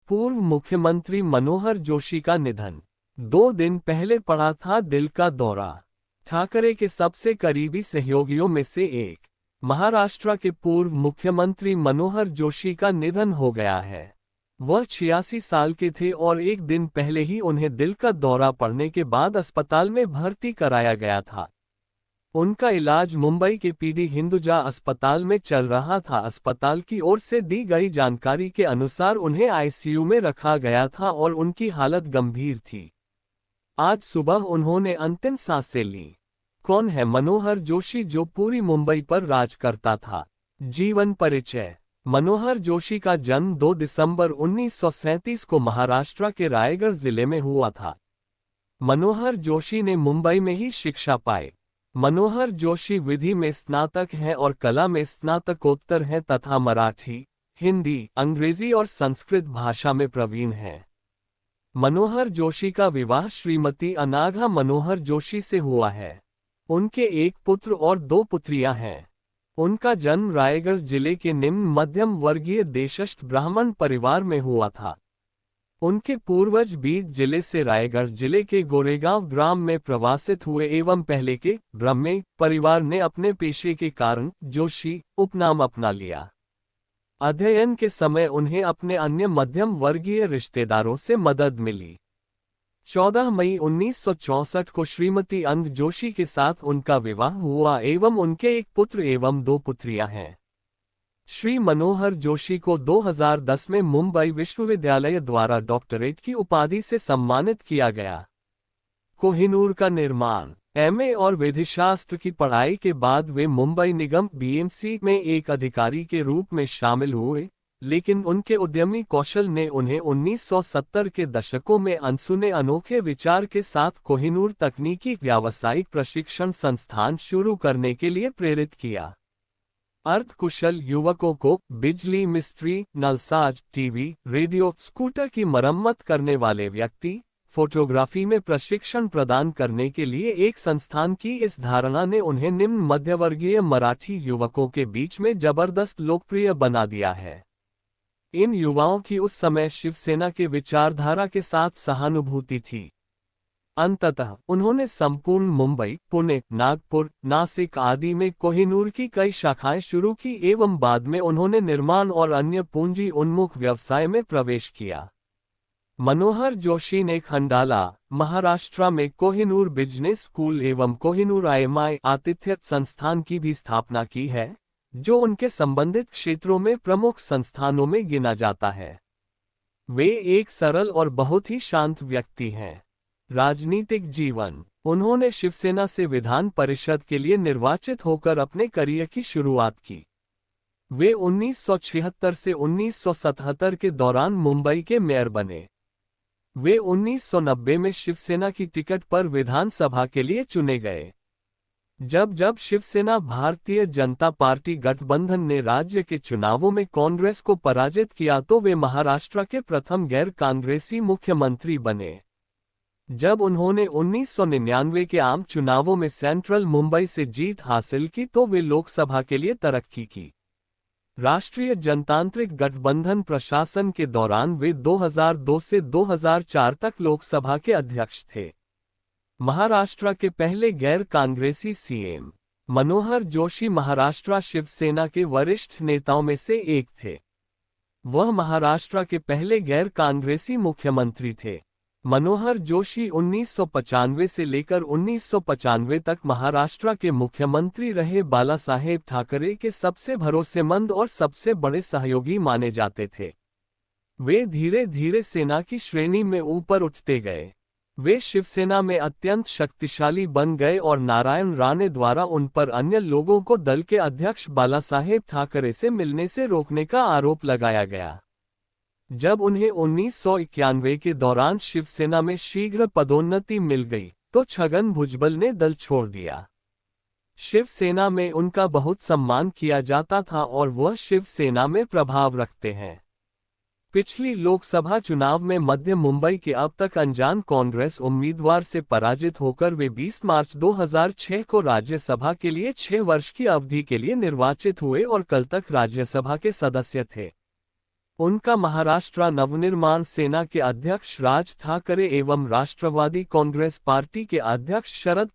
पूर्व मुख्यमंत्री मनोहर जोशी का निधन। 2 दिन पहले पड़ा था दिल का दौरा। ठाकरे के सबसे करीबी सहयोगियों में से एक महाराष्ट्र के पूर्व मुख्यमंत्री मनोहर जोशी का निधन हो गया है। वह 86 साल के थे और एक दिन पहले ही उन्हें दिल का दौरा पड़ने के बाद अस्पताल में भर्ती कराया गया था। उनका इलाज मुंबई के पीडी हिंदुजा अस्पताल में चल रहा था। अस्पताल की ओर से दी गई जानकारी के अनुसार उन्हें आईसीयू में रखा गया था और उनकी हालत गंभीर थी। आज सुबह उन्होंने अंतिम सांसें लीं। कौन है मनोहर जोशी, जो पूरी मुंबई पर राज करता था? जीवन परिचय। मनोहर जोशी का जन्म 2 दिसंबर 1937 को महाराष्ट्र के रायगढ़ जिले में हुआ था। मनोहर जोशी ने मुंबई में ही शिक्षा पाई। मनोहर जोशी विधि में स्नातक हैं और कला में स्नातकोत्तर हैं तथा मराठी, हिंदी, अंग्रेजी और संस्कृत भाषा में प्रवीण हैं। मनोहर जोशी का विवाह श्रीमती अनाघा मनोहर जोशी से हुआ है। उनके एक पुत्र और 2 पुत्रियां हैं। उनका जन्म रायगढ़ जिले के निम्न मध्यम वर्गीय देशस्थ ब्राह्मण परिवार में हुआ था। उनके पूर्वज बीड जिले से रायगढ़ जिले के गोरेगांव ग्राम में प्रवासित हुए एवं पहले के ब्रह्मे परिवार ने अपने पेशे के कारण जोशी उपनाम अपना लिया। अध्ययन के समय उन्हें अपने अन्य मध्यम वर्गीय रिश्तेदारों से मदद मिली। 14 मई 1964 को श्रीमती अंग जोशी के साथ उनका विवाह हुआ एवं उनके एक पुत्र एवं 2 पुत्रियां हैं। श्री मनोहर जोशी को 2010 में मुंबई विश्वविद्यालय द्वारा डॉक्टरेट की उपाधि से सम्मानित किया गया। कोहिनूर का निर्माण। एमए और विधिशास्त्र की पढ़ाई के बाद वे मुंबई निगम बीएमसी में एक अधिकारी के रूप में शामिल हुए, लेकिन उनके उद्यमी कौशल ने उन्हें 1970 के दशकों में अनसुने अनोखे विचार के साथ कोहिनूर तकनीकी व्यावसायिक प्रशिक्षण संस्थान शुरू करने के लिए प्रेरित किया। अर्धकुशल युवकों को बिजली मिस्त्री, नलसाज, टीवी, रेडियो, स्कूटर की मरम्मत करने वाले व्यक्ति, फोटोग्राफी में प्रशिक्षण प्रदान करने के लिए एक संस्थान की इस धारणा ने उन्हें निम्न मध्यवर्गीय मराठी युवकों के बीच में जबरदस्त लोकप्रिय बना दिया है। इन युवाओं की उस समय शिवसेना के विचारधारा के साथ सहानुभूति थी। अंततः उन्होंने संपूर्ण मुंबई, पुणे, नागपुर, नासिक आदि में कोहिनूर की कई शाखाएं शुरू की एवं बाद में उन्होंने निर्माण और अन्य पूंजी उन्मुख व्यवसाय में प्रवेश किया। मनोहर जोशी ने खंडाला, महाराष्ट्र में कोहिनूर बिजनेस स्कूल एवं कोहिनूर आईएमआई आतिथ्य संस्थान की भी स्थापना की है, जो उनके संबंधित क्षेत्रों में प्रमुख संस्थानों में गिना जाता है। वे एक सरल और बहुत ही शांत व्यक्ति हैं। राजनीतिक जीवन। उन्होंने शिवसेना से विधान परिषद के लिए निर्वाचित होकर अपने करियर की शुरुआत की। वे 1976 से 1977 के दौरान मुंबई के मेयर बने। वे 1990 में शिवसेना की टिकट पर विधानसभा के लिए चुने गए। जब शिवसेना भारतीय जनता पार्टी गठबंधन ने राज्य के चुनावों में कांग्रेस को पराजित किया तो वे महाराष्ट्र के प्रथम गैर कांग्रेसी मुख्यमंत्री बने। जब उन्होंने 1999 के आम चुनावों में सेंट्रल मुंबई से जीत हासिल की तो वे लोकसभा के लिए तरक्की की। राष्ट्रीय जनतांत्रिक गठबंधन प्रशासन के दौरान वे 2002 से 2004 तक लोकसभा के अध्यक्ष थे। महाराष्ट्र के पहले गैर कांग्रेसी सीएम मनोहर जोशी महाराष्ट्र शिवसेना के वरिष्ठ नेताओं में से एक थे। वह महाराष्ट्र के पहले गैर कांग्रेसी मुख्यमंत्री थे। मनोहर जोशी 1995 से लेकर 1995 तक महाराष्ट्र के मुख्यमंत्री रहे। बालासाहेब ठाकरे के सबसे भरोसेमंद और सबसे बड़े सहयोगी माने जाते थे। वे धीरे धीरे सेना की श्रेणी में ऊपर उठते गए। वे शिवसेना में अत्यंत शक्तिशाली बन गए और नारायण राणे द्वारा उन पर अन्य लोगों को दल के अध्यक्ष बालासाहेब ठाकरे से मिलने से रोकने का आरोप लगाया गया। जब उन्हें 1991 के दौरान शिवसेना में शीघ्र पदोन्नति मिल गई तो छगन भुजबल ने दल छोड़ दिया। शिवसेना में उनका बहुत सम्मान किया जाता था और वह शिवसेना में प्रभाव रखते हैं। पिछली लोकसभा चुनाव में मध्य मुंबई के अब तक अनजान कांग्रेस उम्मीदवार से पराजित होकर वे 20 मार्च 2006 को राज्यसभा के लिए 6 वर्ष की अवधि के लिए निर्वाचित हुए और कल तक राज्यसभा के सदस्य थे। उनका महाराष्ट्र नवनिर्माण सेना के अध्यक्ष राज ठाकरे एवं राष्ट्रवादी कांग्रेस पार्टी के अध्यक्ष शरद